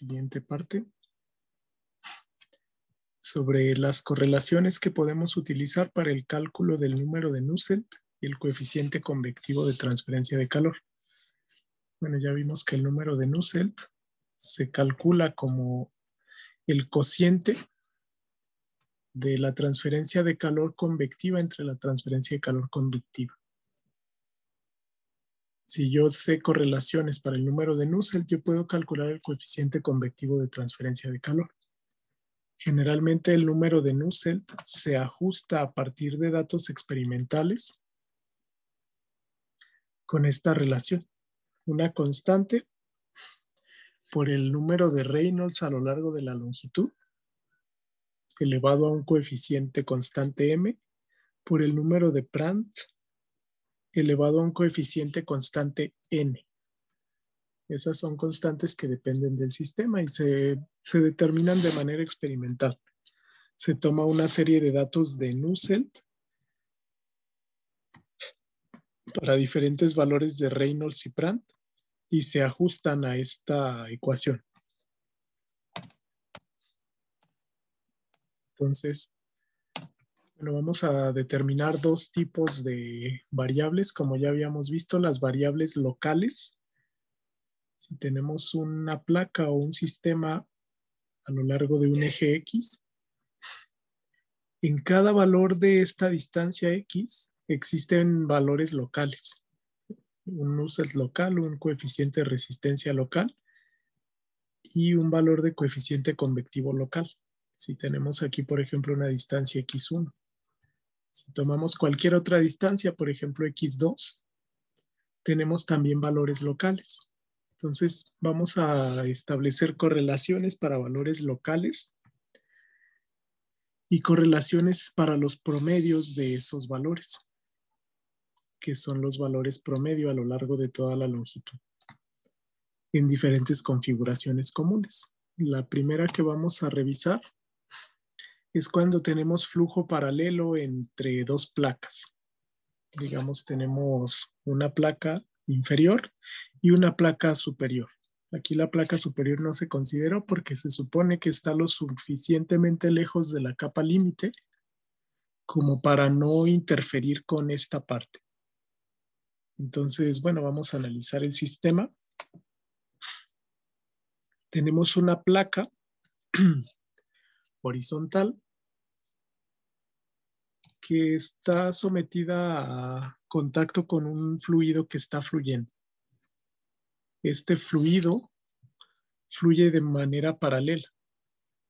siguiente parte sobre las correlaciones que podemos utilizar para el cálculo del número de Nusselt y el coeficiente convectivo de transferencia de calor. Bueno, ya vimos que el número de Nusselt se calcula como el cociente de la transferencia de calor convectiva entre la transferencia de calor conductiva. Si yo sé correlaciones para el número de Nusselt, yo puedo calcular el coeficiente convectivo de transferencia de calor. Generalmente el número de Nusselt se ajusta a partir de datos experimentales con esta relación. Una constante por el número de Reynolds a lo largo de la longitud, elevado a un coeficiente constante m, por el número de Prandtl, elevado a un coeficiente constante n. Esas son constantes que dependen del sistema y se determinan de manera experimental. Se toma una serie de datos de Nusselt para diferentes valores de Reynolds y Prandtl y se ajustan a esta ecuación. Entonces, bueno, vamos a determinar dos tipos de variables, como ya habíamos visto, las variables locales. Si tenemos una placa o un sistema a lo largo de un eje X, en cada valor de esta distancia X existen valores locales. Un Nusselt local, un coeficiente de resistencia local y un valor de coeficiente convectivo local. Si tenemos aquí, por ejemplo, una distancia X1. Si tomamos cualquier otra distancia, por ejemplo, X2, tenemos también valores locales. Entonces, vamos a establecer correlaciones para valores locales y correlaciones para los promedios de esos valores, que son los valores promedio a lo largo de toda la longitud, en diferentes configuraciones comunes. La primera que vamos a revisar es cuando tenemos flujo paralelo entre dos placas. Digamos, tenemos una placa inferior y una placa superior. Aquí la placa superior no se consideró porque se supone que está lo suficientemente lejos de la capa límite como para no interferir con esta parte. Entonces, bueno, vamos a analizar el sistema. Tenemos una placa horizontal que está sometida a contacto con un fluido que está fluyendo. Este fluido fluye de manera paralela.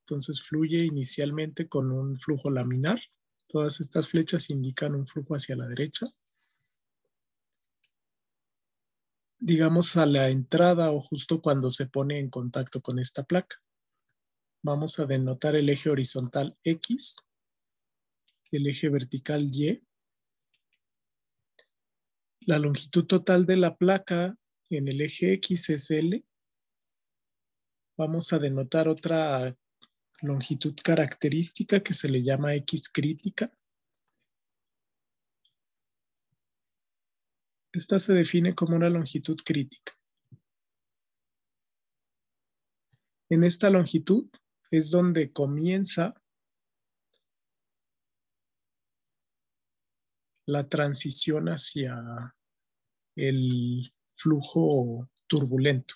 Entonces fluye inicialmente con un flujo laminar. Todas estas flechas indican un flujo hacia la derecha. Digamos a la entrada o justo cuando se pone en contacto con esta placa. Vamos a denotar el eje horizontal X, el eje vertical Y. La longitud total de la placa en el eje X es L. Vamos a denotar otra longitud característica que se le llama X crítica. Esta se define como una longitud crítica. En esta longitud es donde comienza la transición hacia el flujo turbulento,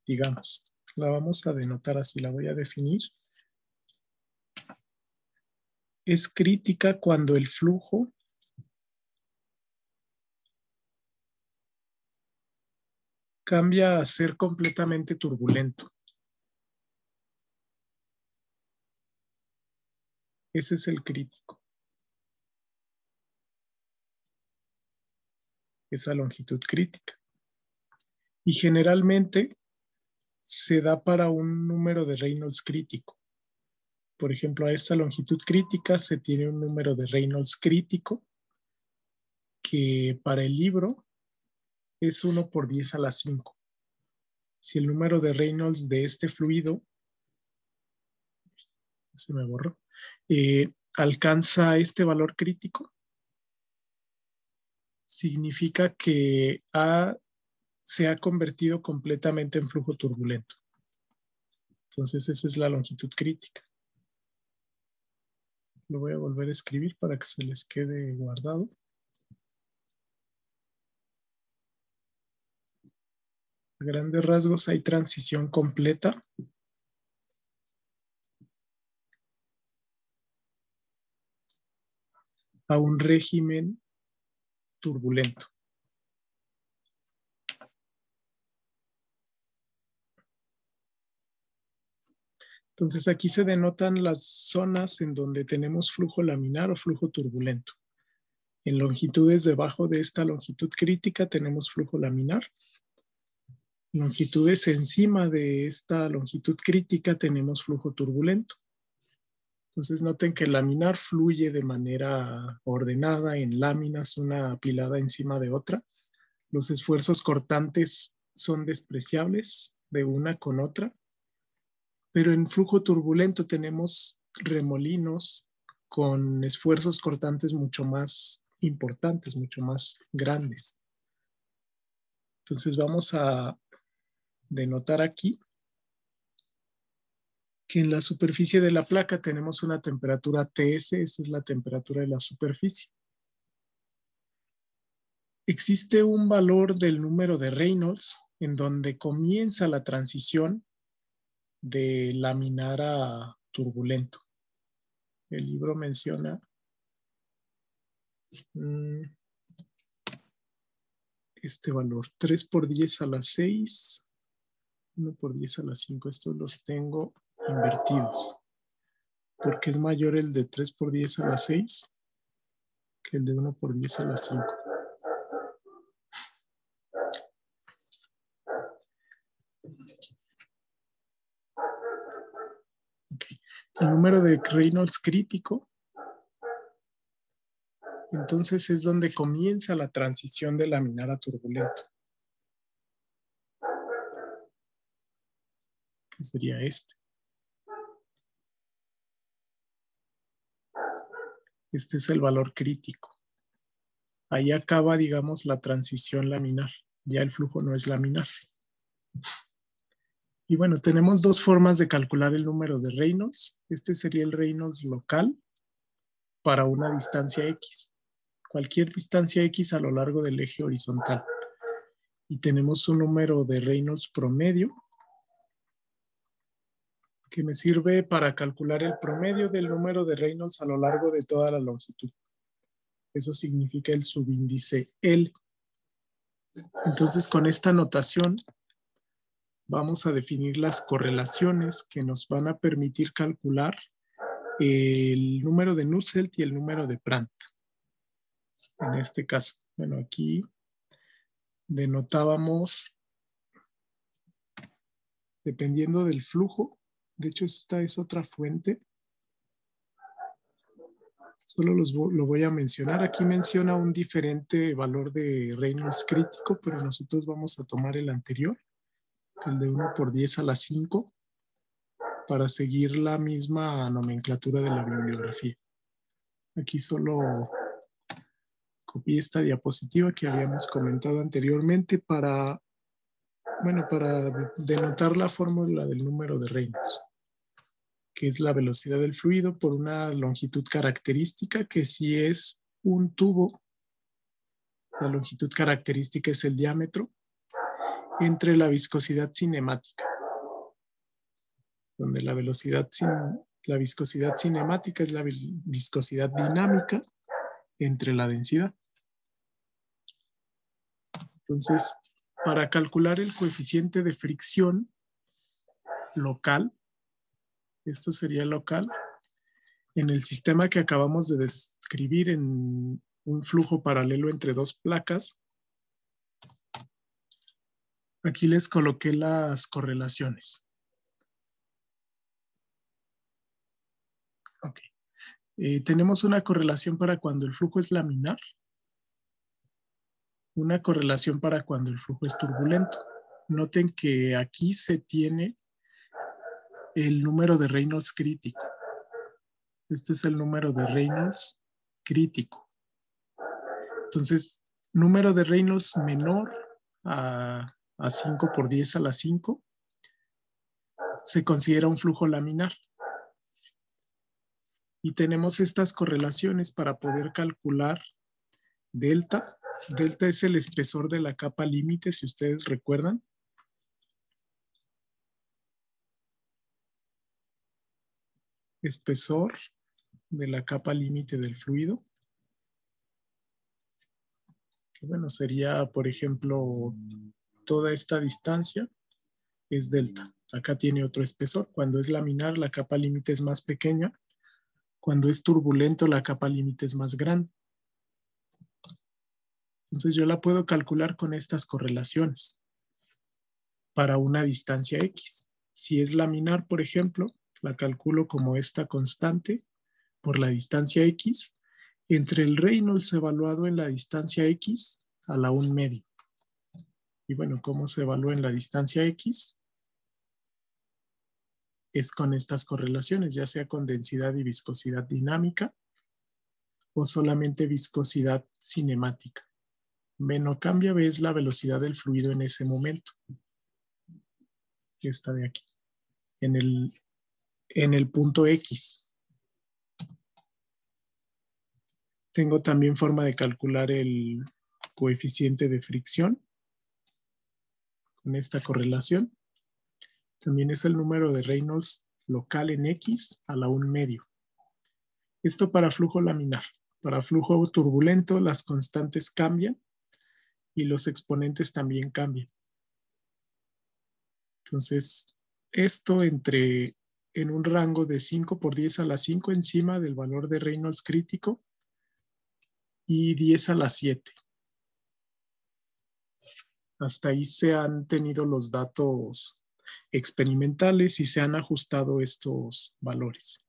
digamos. La vamos a denotar así, la voy a definir. Es crítica cuando el flujo cambia a ser completamente turbulento. Ese es el crítico. Esa longitud crítica. Y generalmente se da para un número de Reynolds crítico. Por ejemplo, a esta longitud crítica se tiene un número de Reynolds crítico que para el libro es 1 por 10 a la 5. Si el número de Reynolds de este fluido, se me borró, alcanza este valor crítico, significa que se ha convertido completamente en flujo turbulento. Entonces esa es la longitud crítica. Lo voy a volver a escribir para que se les quede guardado. A grandes rasgos hay transición completa a un régimen turbulento. Entonces aquí se denotan las zonas en donde tenemos flujo laminar o flujo turbulento. En longitudes debajo de esta longitud crítica tenemos flujo laminar. Longitudes encima de esta longitud crítica tenemos flujo turbulento. Entonces noten que el laminar fluye de manera ordenada en láminas, una apilada encima de otra. Los esfuerzos cortantes son despreciables de una con otra. Pero en flujo turbulento tenemos remolinos con esfuerzos cortantes mucho más importantes, mucho más grandes. Entonces vamos a denotar aquí que en la superficie de la placa tenemos una temperatura TS, esa es la temperatura de la superficie. Existe un valor del número de Reynolds en donde comienza la transición de laminar a turbulento. El libro menciona este valor, 3 por 10 a la 6, 1 por 10 a la 5. Estos los tengo invertidos, porque es mayor el de 3 por 10 a la 6 que el de 1 por 10 a la 5. Okay. El número de Reynolds crítico, entonces es donde comienza la transición de laminar a turbulento, que sería este. Este es el valor crítico. Ahí acaba, digamos, la transición laminar. Ya el flujo no es laminar. Y bueno, tenemos dos formas de calcular el número de Reynolds. Este sería el Reynolds local para una distancia X. Cualquier distancia X a lo largo del eje horizontal. Y tenemos un número de Reynolds promedio que me sirve para calcular el promedio del número de Reynolds a lo largo de toda la longitud. Eso significa el subíndice L. Entonces, con esta notación vamos a definir las correlaciones que nos van a permitir calcular el número de Nusselt y el número de Prandtl. En este caso, bueno, aquí denotábamos dependiendo del flujo. De hecho, esta es otra fuente. Solo lo voy a mencionar. Aquí menciona un diferente valor de Reynolds crítico, pero nosotros vamos a tomar el anterior, el de 1 por 10 a la 5, para seguir la misma nomenclatura de la bibliografía. Aquí solo copié esta diapositiva que habíamos comentado anteriormente para denotar la fórmula del número de Reynolds, que es la velocidad del fluido por una longitud característica, que si es un tubo, la longitud característica es el diámetro, entre la viscosidad cinemática, donde la viscosidad cinemática es la viscosidad dinámica entre la densidad. Entonces, para calcular el coeficiente de fricción local, esto sería local, en el sistema que acabamos de describir en un flujo paralelo entre dos placas, aquí les coloqué las correlaciones. Okay. Tenemos una correlación para cuando el flujo es laminar, una correlación para cuando el flujo es turbulento. Noten que aquí se tiene el número de Reynolds crítico. Este es el número de Reynolds crítico. Entonces, número de Reynolds menor a 5 por 10 a la 5 se considera un flujo laminar. Y tenemos estas correlaciones para poder calcular delta. Delta es el espesor de la capa límite, si ustedes recuerdan. Espesor de la capa límite del fluido. Que bueno, sería, por ejemplo, toda esta distancia es delta. Acá tiene otro espesor. Cuando es laminar, la capa límite es más pequeña. Cuando es turbulento, la capa límite es más grande. Entonces yo la puedo calcular con estas correlaciones para una distancia X. Si es laminar, por ejemplo, la calculo como esta constante por la distancia X entre el Reynolds evaluado en la distancia X a la 1/2. Y bueno, ¿cómo se evalúa en la distancia X? Es con estas correlaciones, ya sea con densidad y viscosidad dinámica o solamente viscosidad cinemática. V no cambia, V es la velocidad del fluido en ese momento. Esta de aquí, en el punto X. Tengo también forma de calcular el coeficiente de fricción con esta correlación. También es el número de Reynolds local en X a la 1/2. Esto para flujo laminar. Para flujo turbulento las constantes cambian y los exponentes también cambian. Entonces, esto en un rango de 5 por 10 a la 5 encima del valor de Reynolds crítico y 10 a la 7. Hasta ahí se han tenido los datos experimentales y se han ajustado estos valores.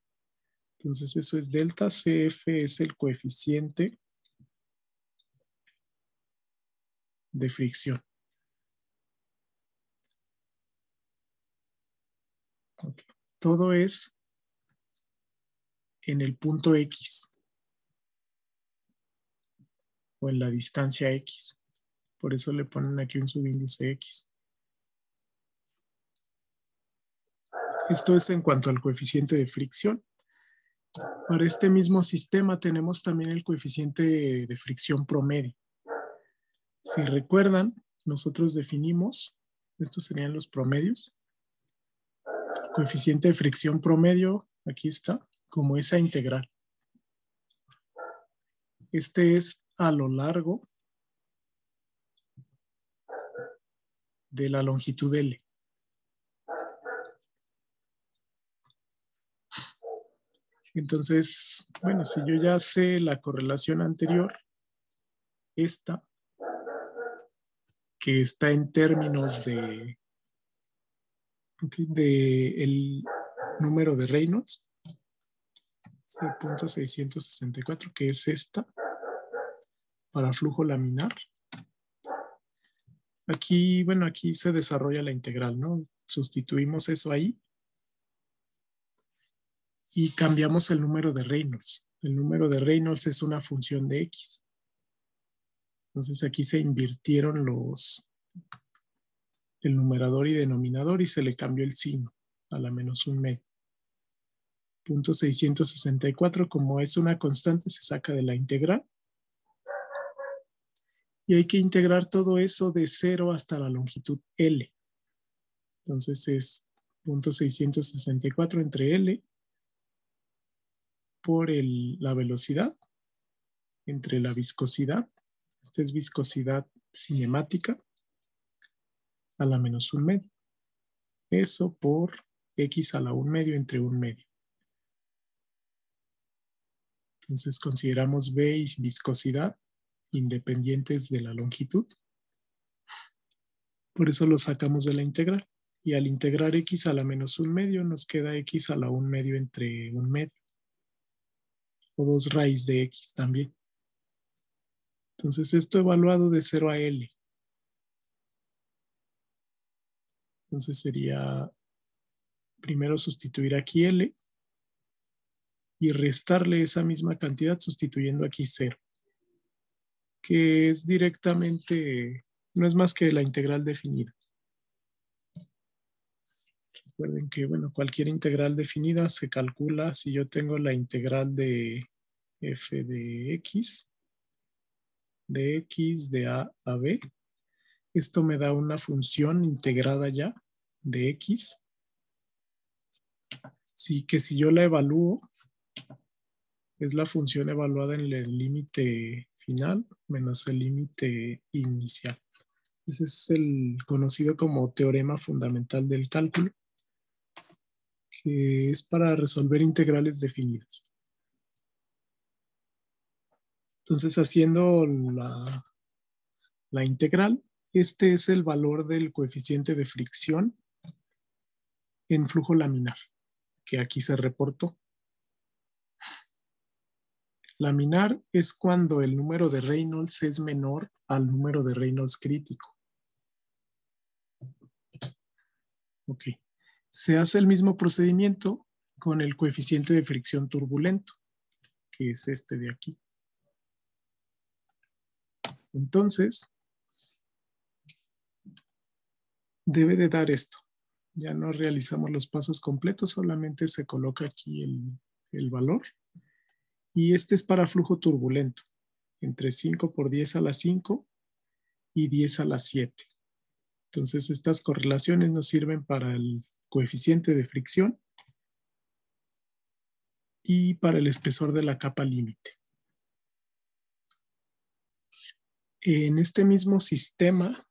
Entonces eso es delta. CF es el coeficiente de fricción. Okay. Todo es en el punto X o en la distancia X. Por eso le ponen aquí un subíndice X. Esto es en cuanto al coeficiente de fricción. Para este mismo sistema tenemos también el coeficiente de fricción promedio. Si recuerdan, nosotros definimos, estos serían los promedios. Coeficiente de fricción promedio, aquí está, como esa integral. Este es a lo largo de la longitud L. Entonces, bueno, si yo ya sé la correlación anterior, esta, que está en términos de el número de Reynolds, 0.664, que es esta, para flujo laminar. Aquí, bueno, aquí se desarrolla la integral, ¿no? Sustituimos eso ahí y cambiamos el número de Reynolds. El número de Reynolds es una función de X. Entonces aquí se invirtieron el numerador y denominador y se le cambió el signo a la menos 1/2. 0.664, como es una constante, se saca de la integral. Y hay que integrar todo eso de 0 hasta la longitud L. Entonces es 0.664 entre L por la velocidad, entre la viscosidad, esta es viscosidad cinemática, a la menos 1/2. Eso por X a la 1/2 entre 1/2. Entonces consideramos V y viscosidad independientes de la longitud. Por eso lo sacamos de la integral. Y al integrar X a la menos 1/2 nos queda X a la 1/2 entre 1/2. O 2 raíz de X también. Entonces esto evaluado de 0 a L. Entonces sería primero sustituir aquí L y restarle esa misma cantidad sustituyendo aquí 0. Que es directamente, no es más que la integral definida. Recuerden que, bueno, cualquier integral definida se calcula si yo tengo la integral de f de x de a b. Esto me da una función integrada ya de x. Sí, que si yo la evalúo, es la función evaluada en el límite final menos el límite inicial. Ese es el conocido como teorema fundamental del cálculo, que es para resolver integrales definidos. Entonces, haciendo la integral, este es el valor del coeficiente de fricción en flujo laminar, que aquí se reportó. Laminar es cuando el número de Reynolds es menor al número de Reynolds crítico. Ok. Se hace el mismo procedimiento con el coeficiente de fricción turbulento, que es este de aquí. Entonces, debe de dar esto. Ya no realizamos los pasos completos, solamente se coloca aquí el valor. Y este es para flujo turbulento, entre 5 por 10 a la 5 y 10 a la 7. Entonces, estas correlaciones nos sirven para el coeficiente de fricción y para el espesor de la capa límite. En este mismo sistema,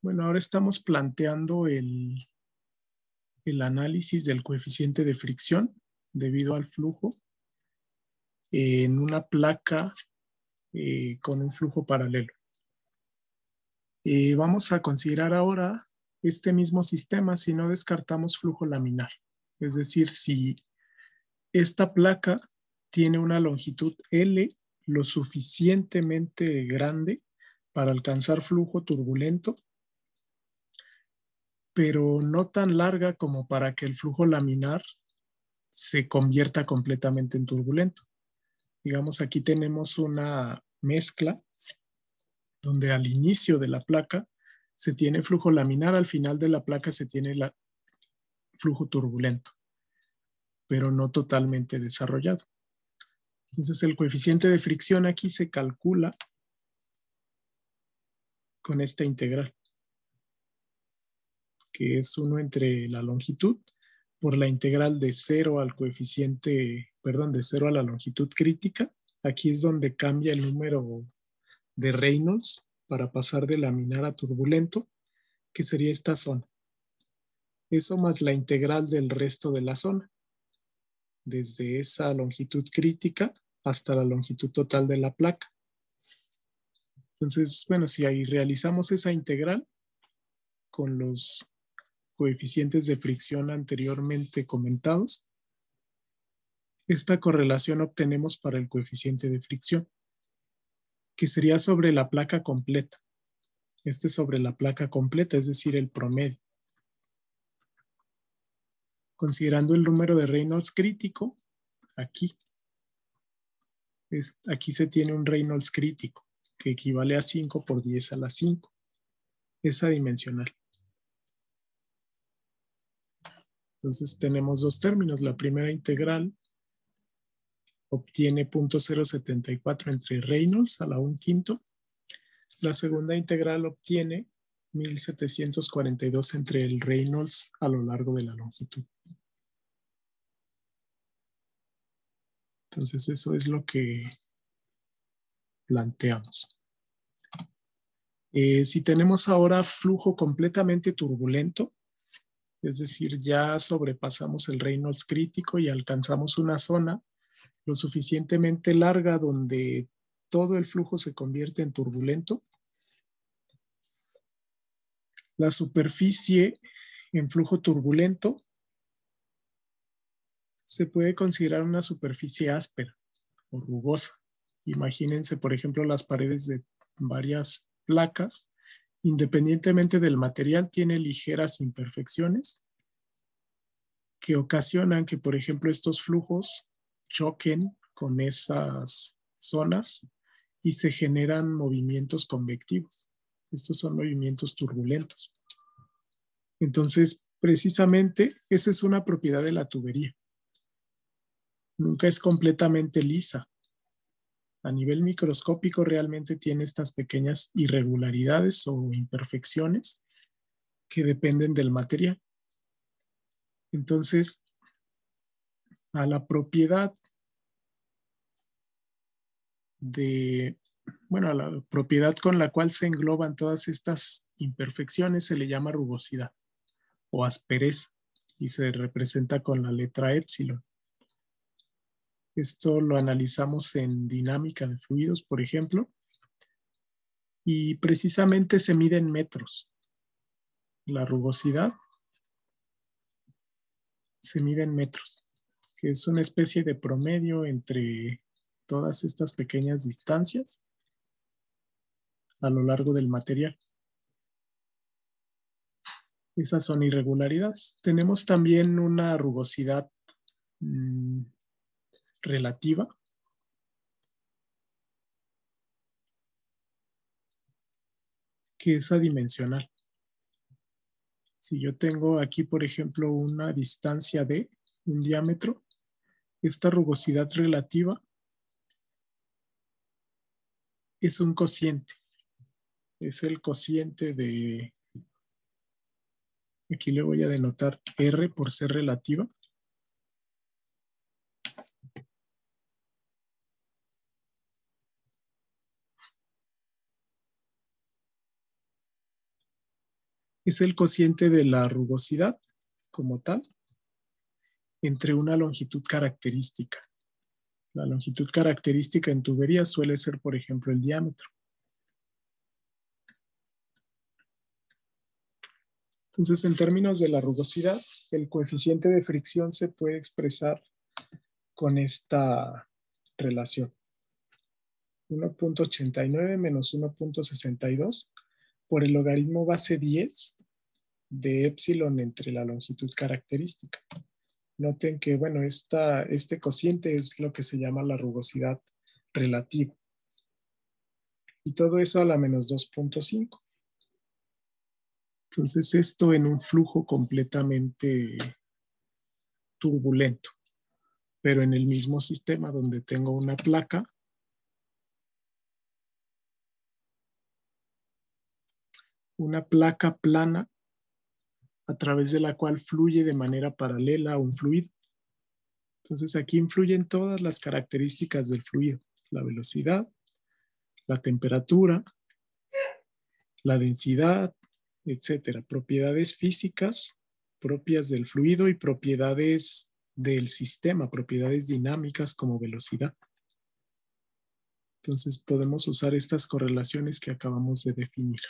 bueno, ahora estamos planteando el análisis del coeficiente de fricción debido al flujo en una placa con un flujo paralelo. Vamos a considerar ahora este mismo sistema si no descartamos flujo laminar. Es decir, si esta placa tiene una longitud L lo suficientemente grande para alcanzar flujo turbulento, pero no tan larga como para que el flujo laminar se convierta completamente en turbulento. Digamos, aquí tenemos una mezcla donde al inicio de la placa se tiene flujo laminar, al final de la placa se tiene flujo turbulento, pero no totalmente desarrollado. Entonces el coeficiente de fricción aquí se calcula con esta integral, que es 1 entre la longitud por la integral de 0 al coeficiente, perdón, de 0 a la longitud crítica. Aquí es donde cambia el número de Reynolds para pasar de laminar a turbulento, que sería esta zona. Eso más la integral del resto de la zona, desde esa longitud crítica hasta la longitud total de la placa. Entonces, bueno, si ahí realizamos esa integral con los coeficientes de fricción anteriormente comentados, esta correlación obtenemos para el coeficiente de fricción, que sería sobre la placa completa. Este es sobre la placa completa, es decir, el promedio. Considerando el número de Reynolds crítico, aquí se tiene un Reynolds crítico, que equivale a 5 por 10 a la 5. Es adimensional. Entonces tenemos dos términos. La primera integral obtiene 0.074 entre Reynolds a la 1/5. La segunda integral obtiene 1742 entre el Reynolds a lo largo de la longitud. Entonces eso es lo que planteamos. Si tenemos ahora flujo completamente turbulento, es decir, ya sobrepasamos el Reynolds crítico y alcanzamos una zona lo suficientemente larga donde todo el flujo se convierte en turbulento, la superficie en flujo turbulento se puede considerar una superficie áspera o rugosa. Imagínense, por ejemplo, las paredes de varias placas, independientemente del material, tiene ligeras imperfecciones que ocasionan que, por ejemplo, estos flujos choquen con esas zonas y se generan movimientos convectivos. Estos son movimientos turbulentos. Entonces, Precisamente, esa es una propiedad de la tubería. Nunca es completamente lisa. A nivel microscópico realmente tiene estas pequeñas irregularidades o imperfecciones que dependen del material. Entonces, a la propiedad a la propiedad con la cual se engloban todas estas imperfecciones se le llama rugosidad o aspereza y se representa con la letra épsilon. Esto lo analizamos en dinámica de fluidos, por ejemplo, y precisamente se mide en metros. La rugosidad se mide en metros, que es una especie de promedio entre todas estas pequeñas distancias a lo largo del material. Esas son irregularidades. Tenemos también una rugosidad relativa, que es adimensional. Si yo tengo aquí, por ejemplo, una distancia d, un diámetro, esta rugosidad relativa es un cociente. Es el cociente de, aquí le voy a denotar R por ser relativa. Es el cociente de la rugosidad como tal entre una longitud característica. La longitud característica en tuberías suele ser, por ejemplo, el diámetro. Entonces, en términos de la rugosidad, el coeficiente de fricción se puede expresar con esta relación. 1.89 menos 1.62 por el logaritmo base 10 de épsilon entre la longitud característica. Noten que, bueno, este cociente es lo que se llama la rugosidad relativa. Y todo eso a la menos 2.5. Entonces, esto en un flujo completamente turbulento, pero en el mismo sistema donde tengo una placa plana a través de la cual fluye de manera paralela un fluido. Entonces aquí influyen todas las características del fluido, la velocidad, la temperatura, la densidad, etcétera. Propiedades físicas propias del fluido y propiedades del sistema, propiedades dinámicas como velocidad. Entonces podemos usar estas correlaciones que acabamos de definir.